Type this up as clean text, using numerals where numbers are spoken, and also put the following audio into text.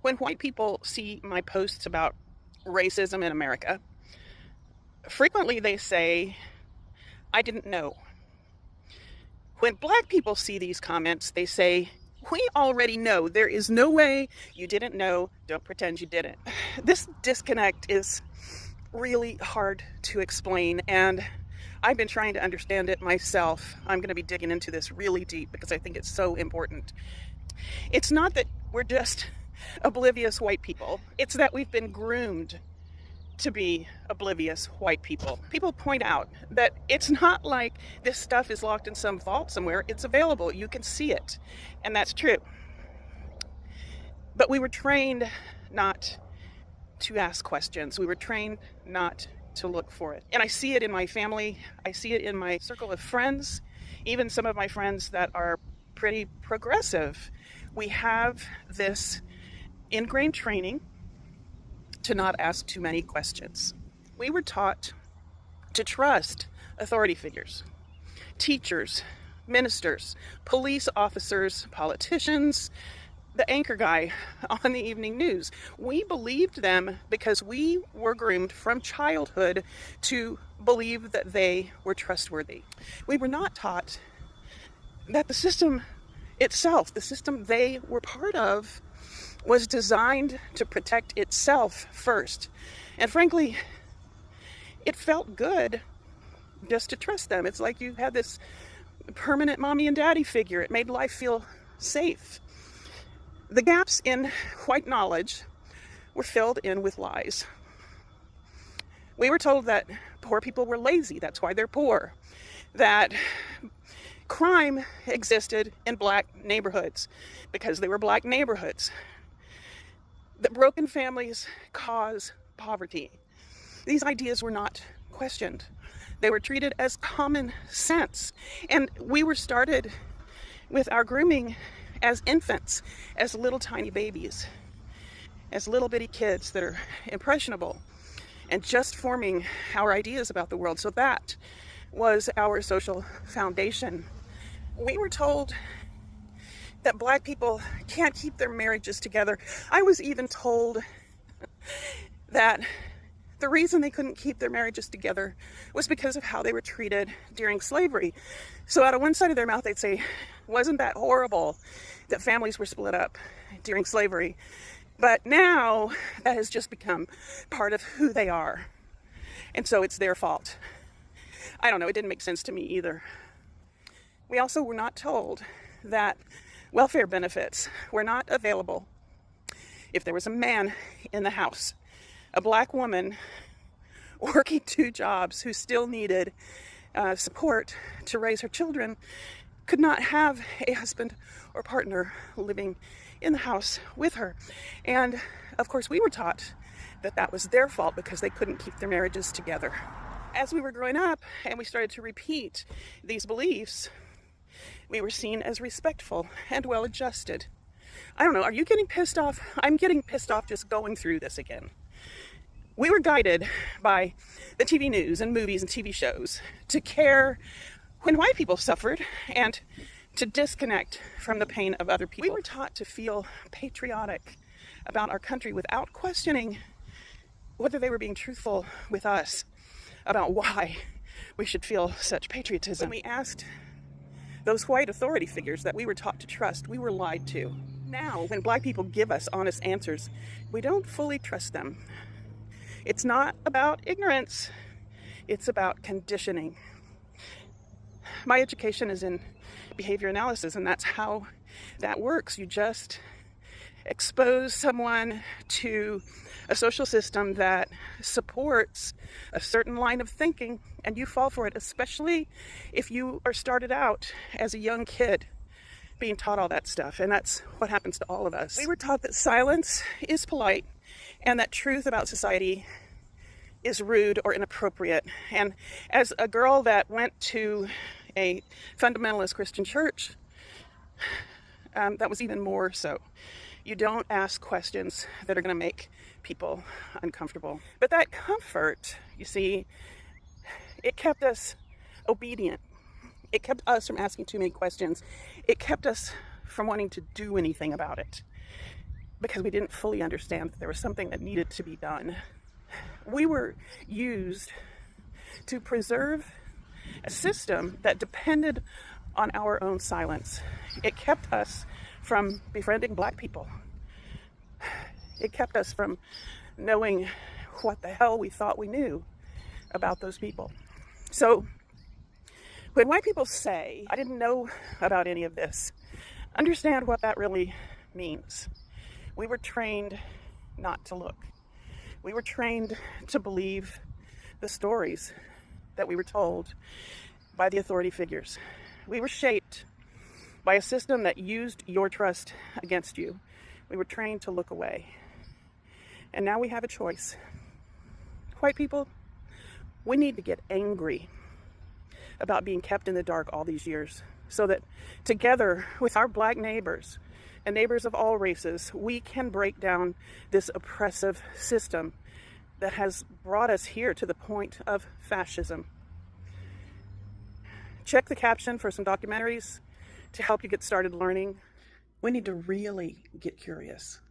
When white people see my posts about racism in America, frequently they say, I didn't know. When black people see these comments, they say, we already know. There is no way you didn't know. Don't pretend you didn't. This disconnect is really hard to explain, and I've been trying to understand it myself. I'm going to be digging into this really deep because I think it's so important. It's not that we're just oblivious white people. It's that we've been groomed to be oblivious white people. People point out that it's not like this stuff is locked in some vault somewhere. It's available. You can see it. And that's true. But we were trained not to ask questions. We were trained not to look for it. And I see it in my family. I see it in my circle of friends, even some of my friends that are pretty progressive. We have this ingrained training to not ask too many questions. We were taught to trust authority figures, teachers, ministers, police officers, politicians, the anchor guy on the evening news. We believed them because we were groomed from childhood to believe that they were trustworthy. We were not taught that the system itself, the system they were part of, was designed to protect itself first. And frankly, it felt good just to trust them. It's like you had this permanent mommy and daddy figure. It made life feel safe. The gaps in white knowledge were filled in with lies. We were told that poor people were lazy, that's why they're poor. That crime existed in black neighborhoods because they were black neighborhoods. That broken families cause poverty. These ideas were not questioned. They were treated as common sense. And we were started with our grooming as infants, as little tiny babies, as little bitty kids that are impressionable and just forming our ideas about the world. So that was our social foundation. We were told that black people can't keep their marriages together. I was even told that the reason they couldn't keep their marriages together was because of how they were treated during slavery. So out of one side of their mouth, they'd say, wasn't that horrible that families were split up during slavery? But now that has just become part of who they are. And so it's their fault. I don't know, it didn't make sense to me either. We also were not told that welfare benefits were not available if there was a man in the house, a black woman working 2 jobs who still needed support to raise her children, could not have a husband or partner living in the house with her. And of course we were taught that that was their fault because they couldn't keep their marriages together. As we were growing up and we started to repeat these beliefs, we were seen as respectful and well-adjusted. I don't know, are you getting pissed off? I'm getting pissed off just going through this again. We were guided by the TV news and movies and TV shows to care when white people suffered and to disconnect from the pain of other people. We were taught to feel patriotic about our country without questioning whether they were being truthful with us about why we should feel such patriotism. When we asked those white authority figures that we were taught to trust, we were lied to. Now, when black people give us honest answers, we don't fully trust them. It's not about ignorance, it's about conditioning. My education is in behavior analysis, and that's how that works. You just expose someone to a social system that supports a certain line of thinking, and you fall for it, especially if you are started out as a young kid being taught all that stuff. And that's what happens to all of us. We were taught that silence is polite and that truth about society is rude or inappropriate. And as a girl that went to a fundamentalist Christian church, that was even more so. You don't ask questions that are going to make people uncomfortable. But that comfort, you see, it kept us obedient. It kept us from asking too many questions. It kept us from wanting to do anything about it. because we didn't fully understand that there was something that needed to be done. We were used to preserve a system that depended on our own silence. It kept us from befriending Black people. It kept us from knowing what the hell we thought we knew about those people. So when white people say, I didn't know about any of this, understand what that really means. We were trained not to look. We were trained to believe the stories that we were told by the authority figures. We were shaped by a system that used your trust against you. We were trained to look away. And now we have a choice. White people, we need to get angry about being kept in the dark all these years, so that together with our Black neighbors and neighbors of all races, we can break down this oppressive system that has brought us here to the point of fascism. Check the caption for some documentaries to help you get started learning. We need to really get curious.